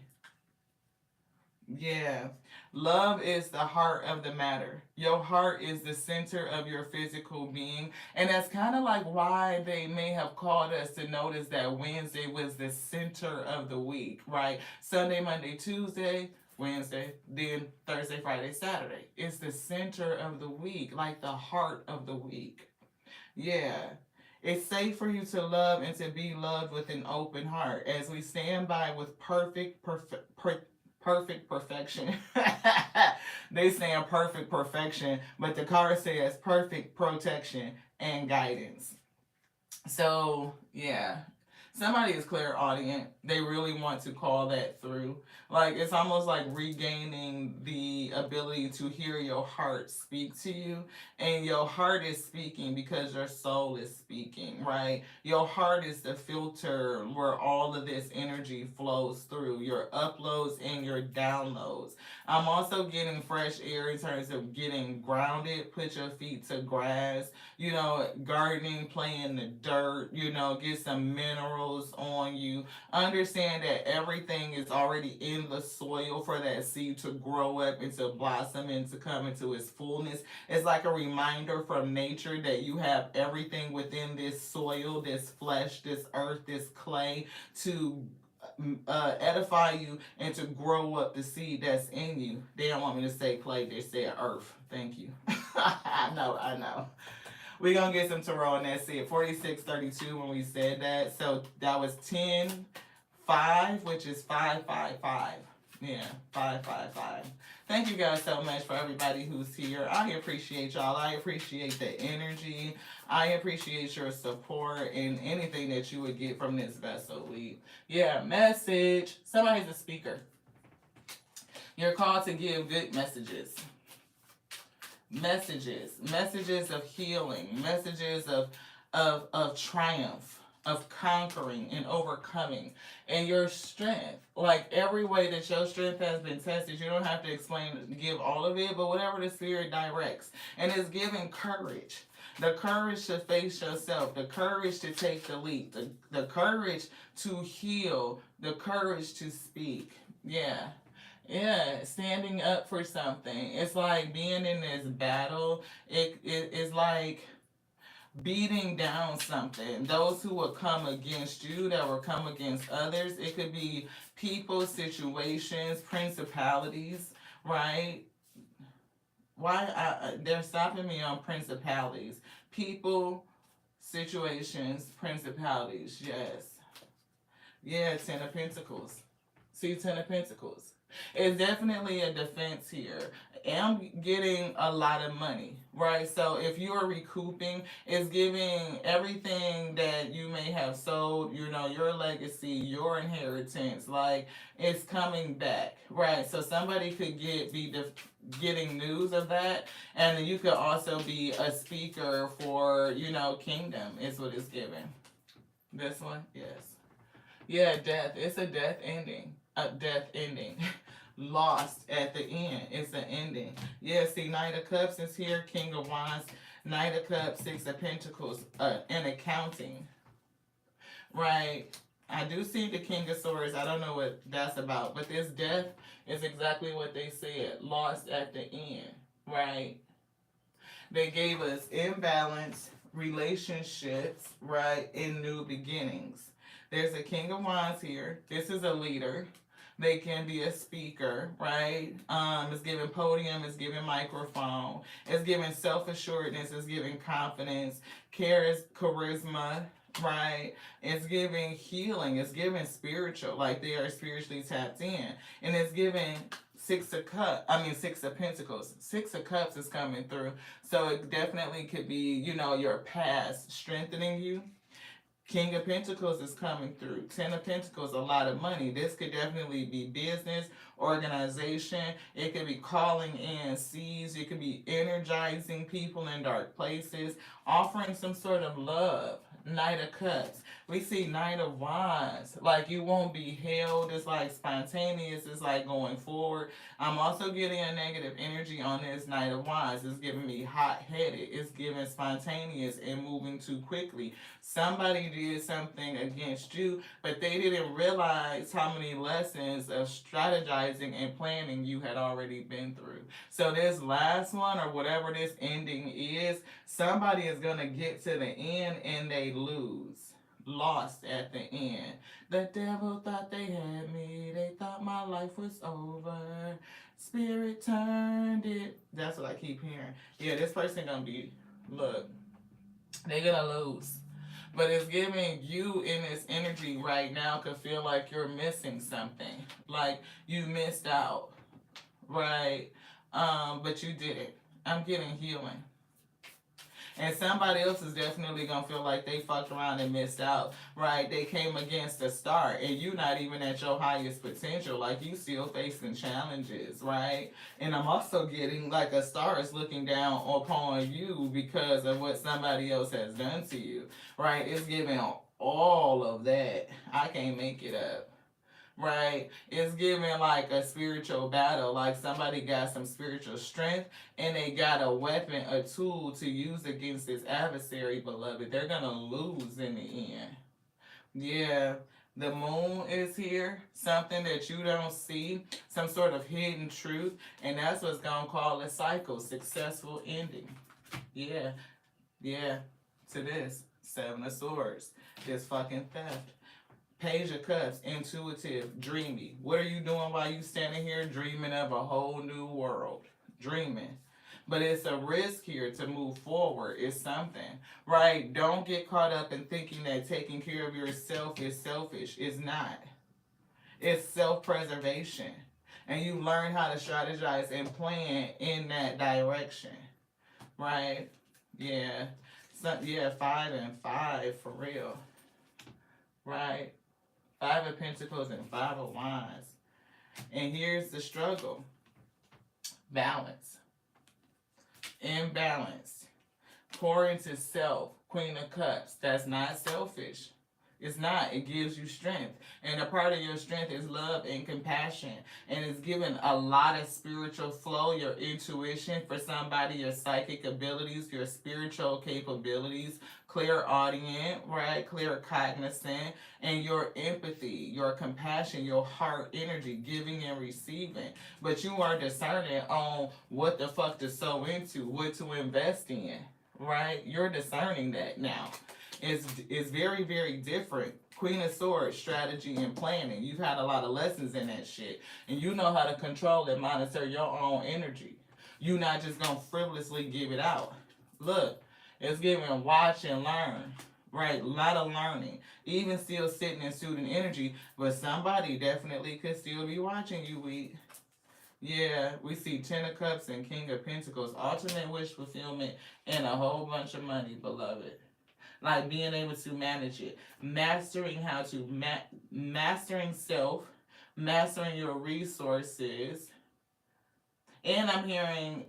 Yeah. Love is the heart of the matter. Your heart is the center of your physical being. And that's kind of like why they may have called us to notice that Wednesday was the center of the week, right? Sunday, Monday, Tuesday, Wednesday, then Thursday, Friday, Saturday. It's the center of the week, like the heart of the week. Yeah. It's safe for you to love and to be loved with an open heart as we stand by with perfect perfection. They saying perfect perfection, but the card says perfect protection and guidance. So yeah, somebody is clairaudient. They really want to call that through. Like it's almost like regaining the ability to hear your heart speak to you, and your heart is speaking because your soul is speaking, right? Your heart is the filter where all of this energy flows through your uploads and your downloads. I'm also getting fresh air in terms of getting grounded. Put your feet to grass, gardening, play in the dirt, get some minerals on you. Understand that everything is already in the soil for that seed to grow up and to blossom and to come into its fullness. It's like a reminder from nature that you have everything within this soil, this flesh, this earth, this clay to edify you and to grow up the seed that's in you. They don't want me to say clay, they said earth. Thank you. I know. We're going to get some tarot, and that's it. 4632 when we said that. So that was 10-5, which is 555. Yeah, 555. Thank you guys so much for everybody who's here. I appreciate y'all. I appreciate the energy. I appreciate your support and anything that you would get from this vessel week. Yeah, message. Somebody's a speaker. You're called to give good messages of healing, messages of triumph, of conquering and overcoming, and your strength. Like every way that your strength has been tested, you don't have to give all of it, but whatever the spirit directs. And it's giving courage. The courage to face yourself, the courage to take the leap, the courage to heal, the courage to speak. Yeah. Yeah, standing up for something. It's like being in this battle. It's like beating down something. Those who will come against you, that will come against others. It could be people, situations, principalities, right? They're stopping me on principalities. People, situations, principalities. Yes. Yeah, Ten of Pentacles. See, Ten of Pentacles. It's definitely a defense here. I'm getting a lot of money, right? So if you are recouping, it's giving everything that you may have sold, your legacy, your inheritance, like it's coming back, right? So somebody could be getting news of that, and then you could also be a speaker for, kingdom is what it's giving. This one, yes. Yeah, death. It's a death ending. A death ending. Lost at the end. It's an ending. Yeah, see, Knight of Cups is here. King of Wands. Knight of Cups, Six of Pentacles. An accounting. Right. I do see the King of Swords. I don't know what that's about. But this death is exactly what they said. Lost at the end. Right. They gave us imbalance, relationships, right, and new beginnings. There's a King of Wands here. This is a leader. They can be a speaker, right? It's giving podium, it's giving microphone, it's giving self-assuredness, it's giving confidence, charisma, right? It's giving healing, it's giving spiritual, like they are spiritually tapped in. And it's giving Six of Pentacles. Six of Cups is coming through. So it definitely could be, your past strengthening you. King of Pentacles is coming through. Ten of Pentacles, a lot of money. This could definitely be business, organization. It could be calling in seeds. It could be energizing people in dark places, offering some sort of love. Knight of Cups. We see Knight of Wands. Like you won't be held. It's like spontaneous. It's like going forward. I'm also getting a negative energy on this Knight of Wands. It's giving me hot-headed. It's giving spontaneous and moving too quickly. Somebody did something against you, but they didn't realize how many lessons of strategizing and planning you had already been through. So this last one, or whatever this ending is, somebody is going to get to the end and they lose. Lost at the end. The devil thought they had me. They thought my life was over. Spirit turned it. That's what I keep hearing. Yeah, this person gonna be, look, they gonna lose. But it's giving you in this energy right now could feel like you're missing something. Like you missed out. Right? But you didn't. I'm getting healing. And somebody else is definitely going to feel like they fucked around and missed out, right? They came against a star, and you not even at your highest potential. Like, you still facing challenges, right? And I'm also getting, like, a star is looking down upon you because of what somebody else has done to you, right? It's giving all of that. I can't make it up. Right? It's giving like a spiritual battle, like somebody got some spiritual strength and they got a weapon, a tool to use against this adversary, beloved. They're gonna lose in the end. Yeah. The moon is here, something that you don't see, some sort of hidden truth, and that's what's gonna call a cycle, successful ending. Yeah. Yeah. To this. Seven of Swords. This fucking theft. Page of Cups, intuitive, dreamy. What are you doing while you standing here dreaming of a whole new world? Dreaming. But it's a risk here to move forward. It's something, right? Don't get caught up in thinking that taking care of yourself is selfish. It's not. It's self-preservation. And you learn how to strategize and plan in that direction, right? Yeah. So, yeah, 5 and 5 for real, right? 5 of Pentacles and 5 of Wands. And here's the struggle. Balance. Imbalance. Pour into self. Queen of Cups. That's not selfish. It's not. It gives you strength. And a part of your strength is love and compassion. And it's given a lot of spiritual flow, your intuition for somebody, your psychic abilities, your spiritual capabilities, clairaudient, right? Claircognizant, and your empathy, your compassion, your heart energy, giving and receiving. But you are discerning on what the fuck to sow into, what to invest in, right? You're discerning that now. It's very, very different. Queen of Swords, strategy and planning. You've had a lot of lessons in that shit. And you know how to control and monitor your own energy. You're not just going to frivolously give it out. Look, it's giving watch and learn. Right? A lot of learning. Even still sitting in student energy. But somebody definitely could still be watching you, Yeah, we see 10 of Cups and King of Pentacles. Ultimate wish fulfillment and a whole bunch of money, beloved. Like being able to manage it, mastering how to mastering self, mastering your resources, and I'm hearing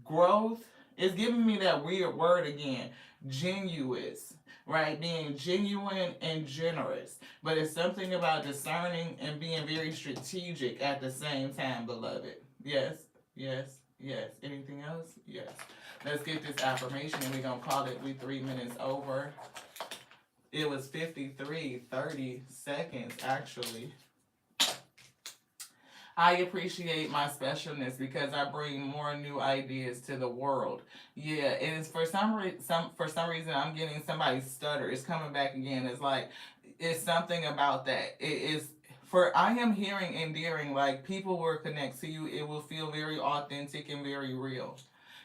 growth. It's giving me that weird word again, genuous, right? Being genuine and generous, but it's something about discerning and being very strategic at the same time, beloved. Yes, yes, yes. Anything else? Yes. Let's get this affirmation and we're going to call it. We 3 minutes over. It was 30 seconds actually. I appreciate my specialness because I bring more new ideas to the world. Yeah, and it's for some reason I'm getting somebody stutter. It's coming back again. It's like it's something about that. It is for I am hearing endearing, like people will connect to you. It will feel very authentic and very real.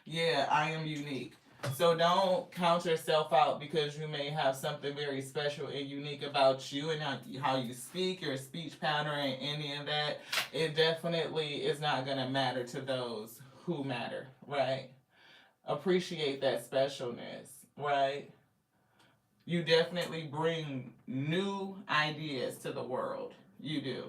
Yeah, I am unique. So don't count yourself out because you may have something very special and unique about you and how you speak, your speech pattern, and any of that. It definitely is not going to matter to those who matter, right? Appreciate that specialness, right? You definitely bring new ideas to the world. You do.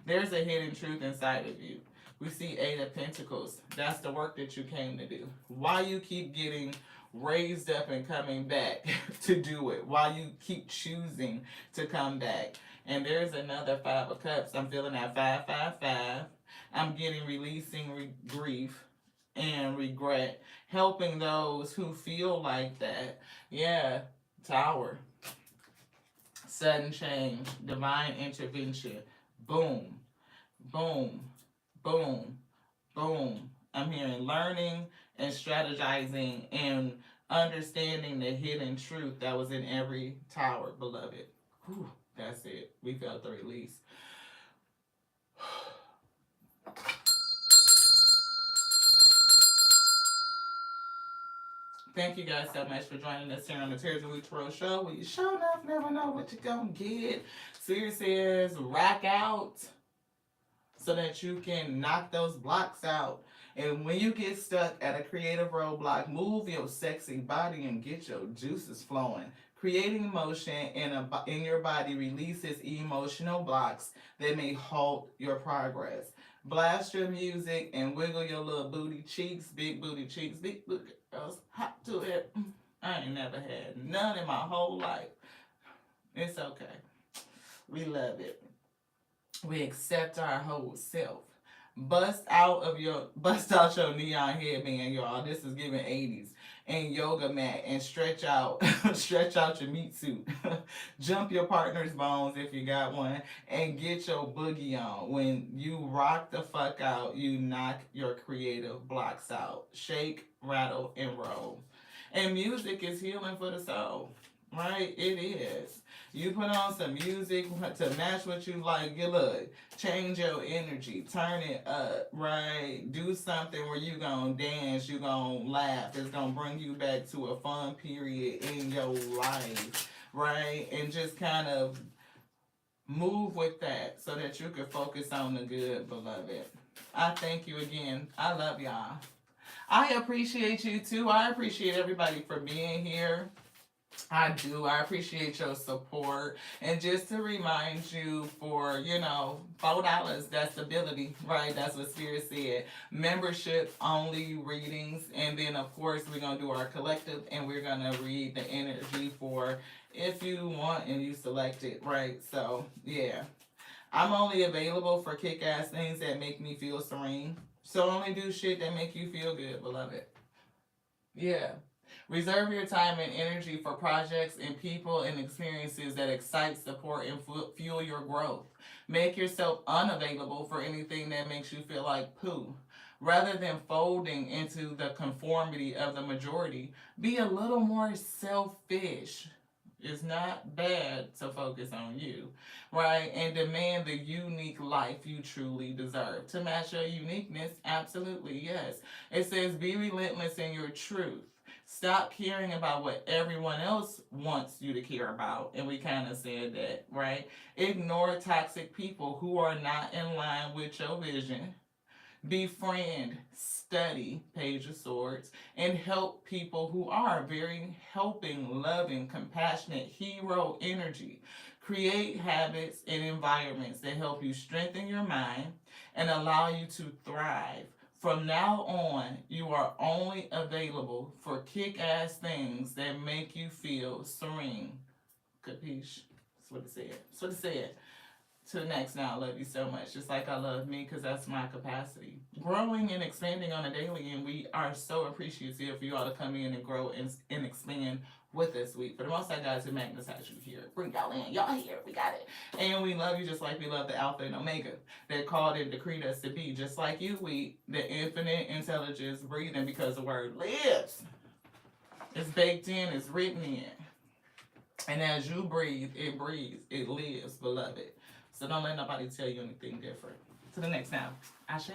There's a hidden truth inside of you. We see 8 of Pentacles. That's the work that you came to do. Why you keep getting raised up and coming back to do it, while you keep choosing to come back. And there's another Five of Cups. I'm feeling that 555. I'm getting releasing grief and regret, helping those who feel like that. Yeah, Tower. Sudden change, divine intervention. Boom, boom, boom, boom. I'm hearing learning and strategizing and understanding the hidden truth that was in every tower, beloved. Whew, that's it. We felt the release. Thank you guys so much for joining us here on the Terry Louise Tarot Show. We sure enough never know what you're going to get. Spirit says, rack out so that you can knock those blocks out. And when you get stuck at a creative roadblock, move your sexy body and get your juices flowing. Creating motion in your body releases emotional blocks that may halt your progress. Blast your music and wiggle your little booty cheeks, big booty cheeks, big booty girls. Hop to it. I ain't never had none in my whole life. It's okay. We love it. We accept our whole self. Bust out your neon headband, y'all. This is giving 80s. And yoga mat and stretch out your meat suit. Jump your partner's bones if you got one and get your boogie on. When you rock the fuck out, you knock your creative blocks out. Shake, rattle, and roll. And music is healing for the soul. Right? It is. You put on some music to match what you like. You look, change your energy, turn it up, right? Do something where you gonna dance, you gonna laugh. It's gonna bring you back to a fun period in your life, right? And just kind of move with that so that you can focus on the good, beloved. I thank you again. I love y'all. I appreciate you too. I appreciate everybody for being here. I do. I appreciate your support. And just to remind you, for, $4, that's stability, right? That's what Spirit said. Membership only readings. And then, of course, we're going to do our collective and we're going to read the energy for if you want and you select it, right? So, yeah. I'm only available for kick-ass things that make me feel serene. So only do shit that make you feel good, beloved. Yeah. Reserve your time and energy for projects and people and experiences that excite, support, and fuel your growth. Make yourself unavailable for anything that makes you feel like poo. Rather than folding into the conformity of the majority, be a little more selfish. It's not bad to focus on you, right? And demand the unique life you truly deserve. To match your uniqueness, absolutely, yes. It says, be relentless in your truth. Stop caring about what everyone else wants you to care about. And we kind of said that, right? Ignore toxic people who are not in line with your vision. Befriend, study, Page of Swords, and help people who are very helping, loving, compassionate, hero energy. Create habits and environments that help you strengthen your mind and allow you to thrive. From now on, you are only available for kick-ass things that make you feel serene. Capiche? That's what it said. That's what it said. To the next now, I love you so much. Just like I love me, because that's my capacity. Growing and expanding on a daily, and we are so appreciative for you all to come in and grow and expand with us. For the most, I got to magnetize you here. Bring y'all in. Y'all here. We got it. And we love you just like we love the Alpha and Omega that called and decreed us to be. Just like you, the infinite intelligence breathing, because the word lives. It's baked in. It's written in. And as you breathe, it breathes. It lives, beloved. So don't let nobody tell you anything different. To the next now. Ashe.